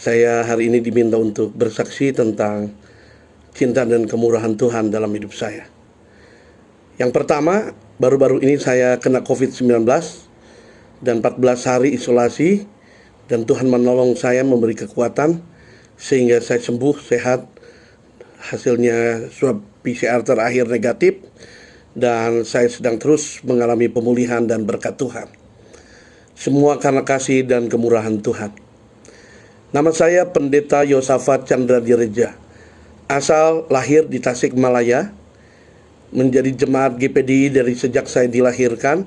Saya hari ini diminta untuk bersaksi tentang cinta dan kemurahan Tuhan dalam hidup saya. Yang pertama, baru-baru ini saya kena COVID-19 dan 14 hari isolasi, dan Tuhan menolong saya, memberi kekuatan sehingga saya sembuh, sehat. Hasilnya swab PCR terakhir negatif, dan saya sedang terus mengalami pemulihan dan berkat Tuhan. Semua karena kasih dan kemurahan Tuhan. Nama saya Pendeta Yosafat Chandra Direja. Asal lahir di Tasikmalaya, menjadi jemaat GPDI dari sejak saya dilahirkan,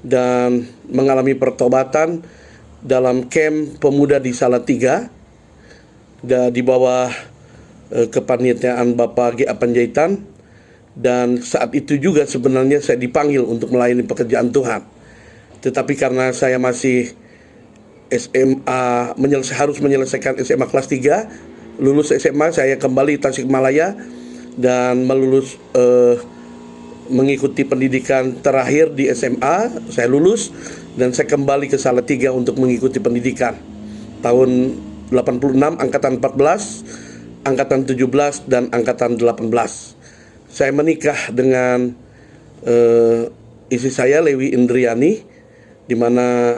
dan mengalami pertobatan dalam camp pemuda di Salatiga, di bawah kepanitiaan Bapak G.A. Panjaitan. Dan saat itu juga sebenarnya saya dipanggil untuk melayani pekerjaan Tuhan. Tetapi karena saya masih SMA, harus menyelesaikan SMA kelas 3, lulus SMA, saya kembali Tasikmalaya dan mengikuti pendidikan terakhir di SMA. Saya lulus dan saya kembali ke Salatiga untuk mengikuti pendidikan tahun 86, angkatan 14, angkatan 17, dan angkatan 18. Saya menikah dengan istri saya, Lewi Indriani, di mana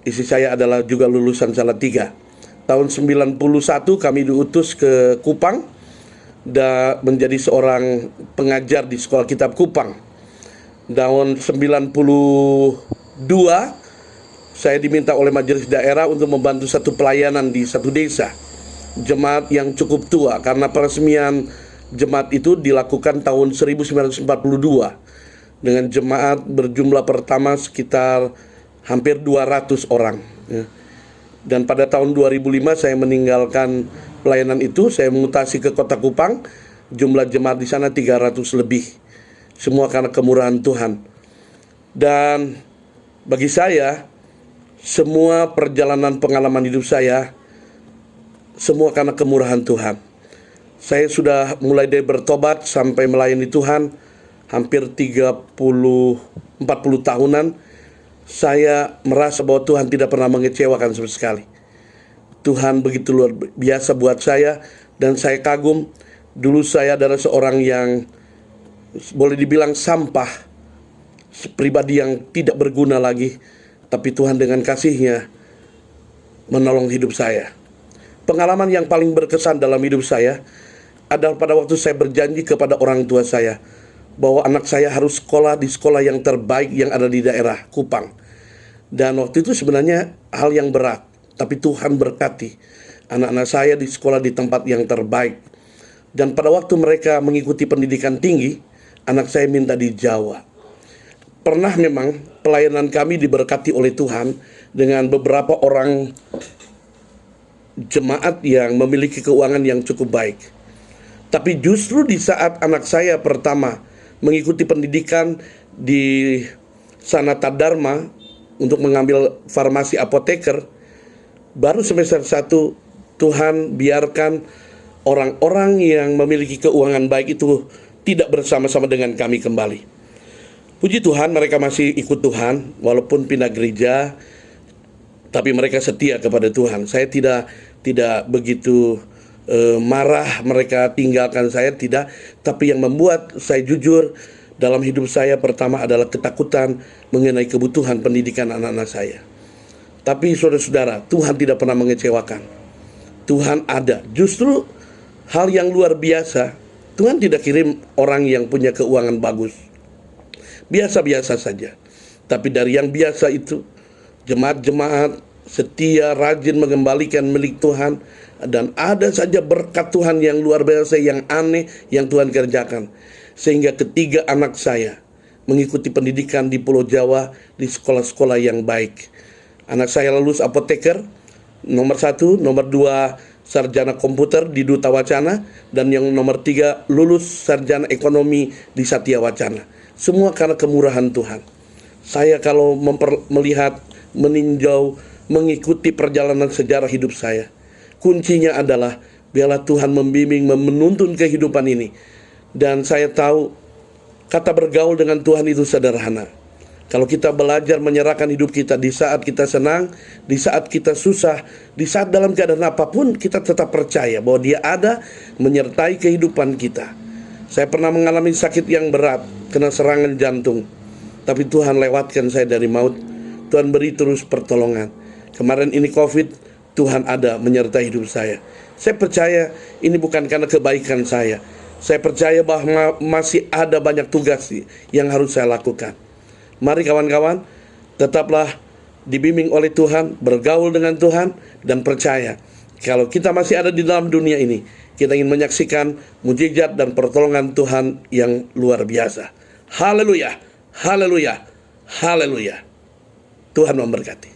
istri saya adalah juga lulusan Salatiga. Tahun 91 kami diutus ke Kupang dan menjadi seorang pengajar di Sekolah Kitab Kupang. Tahun 92 saya diminta oleh majelis daerah untuk membantu satu pelayanan di satu desa, jemaat yang cukup tua, karena peresmian jemaat itu dilakukan tahun 1942 dengan jemaat berjumlah pertama sekitar hampir 200 orang. Dan pada tahun 2005 saya meninggalkan pelayanan itu, saya mutasi ke Kota Kupang. Jumlah jemaat di sana 300 lebih. Semua karena kemurahan Tuhan. Dan bagi saya, semua perjalanan pengalaman hidup saya, semua karena kemurahan Tuhan. Saya sudah mulai dari bertobat sampai melayani Tuhan hampir 40 tahunan. Saya merasa bahwa Tuhan tidak pernah mengecewakan sama sekali. Tuhan begitu luar biasa buat saya, dan saya kagum. Dulu saya adalah seorang yang boleh dibilang sampah, pribadi yang tidak berguna lagi, tapi Tuhan dengan kasih-Nya menolong hidup saya. Pengalaman yang paling berkesan dalam hidup saya adalah pada waktu saya berjanji kepada orang tua saya bahwa anak saya harus sekolah di sekolah yang terbaik yang ada di daerah Kupang. Dan waktu itu sebenarnya hal yang berat, tapi Tuhan berkati anak-anak saya di sekolah di tempat yang terbaik. Dan pada waktu mereka mengikuti pendidikan tinggi, anak saya minta di Jawa. Pernah memang pelayanan kami diberkati oleh Tuhan dengan beberapa orang jemaat yang memiliki keuangan yang cukup baik. Tapi justru di saat anak saya pertama mengikuti pendidikan di Sanata Dharma untuk mengambil farmasi apoteker, baru semester 1 Tuhan biarkan orang-orang yang memiliki keuangan baik itu tidak bersama-sama dengan kami kembali. Puji Tuhan, mereka masih ikut Tuhan walaupun pindah gereja, tapi mereka setia kepada Tuhan. Saya tidak begitu marah mereka tinggalkan saya, tidak. Tapi yang membuat saya jujur dalam hidup saya pertama adalah ketakutan mengenai kebutuhan pendidikan anak-anak saya. Tapi saudara-saudara, Tuhan tidak pernah mengecewakan. Tuhan ada. Justru hal yang luar biasa, Tuhan tidak kirim orang yang punya keuangan bagus, biasa-biasa saja. Tapi dari yang biasa itu, jemaat-jemaat setia, rajin mengembalikan milik Tuhan, dan ada saja berkat Tuhan yang luar biasa, yang aneh yang Tuhan kerjakan. Sehingga ketiga anak saya mengikuti pendidikan di Pulau Jawa di sekolah-sekolah yang baik. Anak saya lulus apoteker nomor 1, nomor 2 sarjana komputer di Duta Wacana, dan yang nomor 3 lulus sarjana ekonomi di Satya Wacana. Semua karena kemurahan Tuhan. Saya kalau melihat, meninjau, mengikuti perjalanan sejarah hidup saya, kuncinya adalah biarlah Tuhan membimbing, menuntun kehidupan ini. Dan saya tahu kata bergaul dengan Tuhan itu sederhana. Kalau kita belajar menyerahkan hidup kita di saat kita senang, di saat kita susah, di saat dalam keadaan apapun, kita tetap percaya bahwa Dia ada menyertai kehidupan kita. Saya pernah mengalami sakit yang berat, kena serangan jantung. Tapi Tuhan lewatkan saya dari maut. Tuhan beri terus pertolongan. Kemarin ini COVID, Tuhan ada menyertai hidup saya. Saya percaya ini bukan karena kebaikan saya. Saya percaya bahwa masih ada banyak tugas yang harus saya lakukan. Mari kawan-kawan, tetaplah dibimbing oleh Tuhan, bergaul dengan Tuhan, dan percaya kalau kita masih ada di dalam dunia ini, kita ingin menyaksikan mujizat dan pertolongan Tuhan yang luar biasa. Haleluya, haleluya, haleluya. Tuhan memberkati.